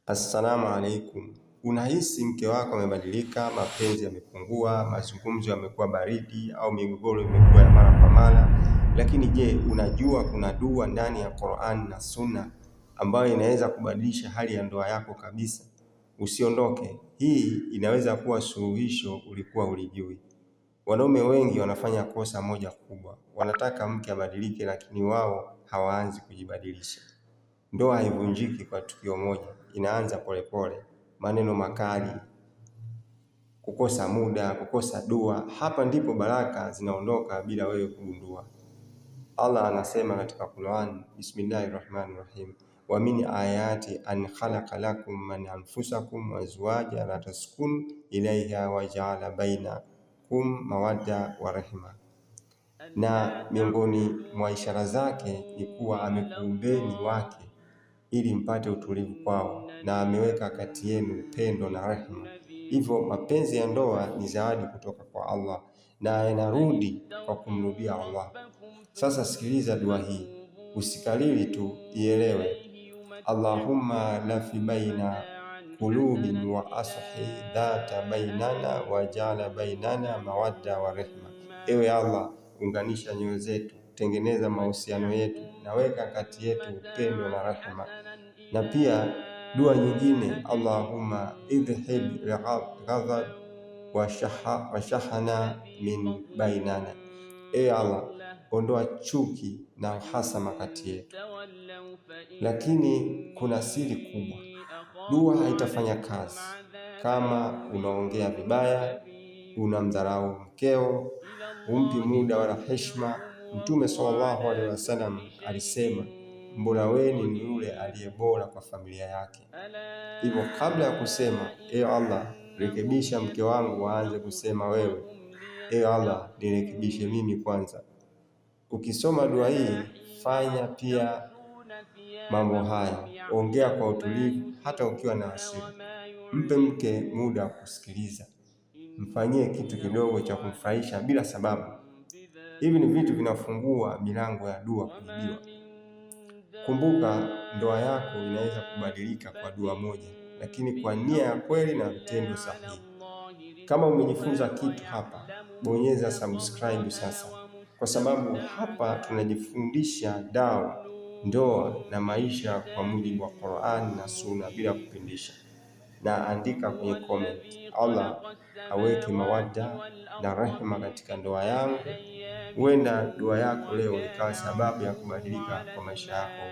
Assalamu alaikum. Unahisi mke wako amebadilika, mapenzi yamepungua, mazungumzo yamekuwa baridi au migogoro imekuwa ya mara kwa mara? Lakini je, unajua kuna dua ndani ya Qur'an na Sunna ambayo inaweza kubadilisha hali ya ndoa yako kabisa? Usiondoke. Hii inaweza kuwa suluhisho ulikuwa ulijui. Wanaume wengi wanafanya kosa moja kubwa. Wanataka mke abadilike, lakini wao hawaanzi kujibadilisha. Ndoa haivunjiki kwa tukio moja, inaanza polepole. Maneno makali, kukosa muda, kukosa dua, hapa ndipo baraka zinaondoka bila wewe kugundua. Allah anasema katika Qur'an, Bismillahirrahmanirrahim, wa min ayati an khalaqa lakum min anfusakum azwaja la taskunu ilayha wa ja'ala bainakum mawadda wa rahma. Na miongoni mwa ishara zake ni kuwa amekuumbeni wake ili mpate utulivu kwao, na ameweka kati yenu upendo na rehema. Hivyo mapenzi ya ndoa ni zawadi kutoka kwa Allah na yanarudi kwa kumrudia Allah. Sasa sikiliza dua hii, usikalili tu, ielewe. Allahumma lafi baina qulubin wa ashi dhata bainana wa jala bainana mawadda wa rehma. Ewe Allah, unganisha nyoyo zetu, tengeneza mahusiano yetu, na weka kati yetu upendo na rehema. Na pia dua nyingine, Allahumma idhhib ghadab wa shahana min bainana. Ewe Allah, ondoa chuki na uhasama kati yetu. Lakini kuna siri kubwa, dua haitafanya kazi kama unaongea vibaya, unamdharau mkeo, humpi muda wala heshima. Mtume sallallahu alaihi wasallam alisema, mbora wenu ni yule aliye bora kwa familia yake. Hivyo kabla ya kusema ewe Allah rekebisha mke wangu, waanze kusema wewe, ewe Allah nirekebishe mimi kwanza. Ukisoma dua hii, fanya pia mambo haya, ongea kwa utulivu hata ukiwa na hasira. Mpe mke muda wa kusikiliza, mfanyie kitu kidogo cha kumfurahisha bila sababu. Hivi ni vitu vinafungua milango ya dua kujibiwa. Kumbuka, ndoa yako inaweza kubadilika kwa dua moja, lakini kwa nia ya kweli na vitendo sahihi. Kama umejifunza kitu hapa, bonyeza subscribe sasa, kwa sababu hapa tunajifundisha dawa, ndoa na maisha kwa mujibu wa Qur'an na Sunna bila kupindisha. Na andika kwenye comment, Allah aweke mawadda na rehema katika ndoa yangu. Huenda dua yako leo ikawa sababu ya kubadilika kwa maisha yako.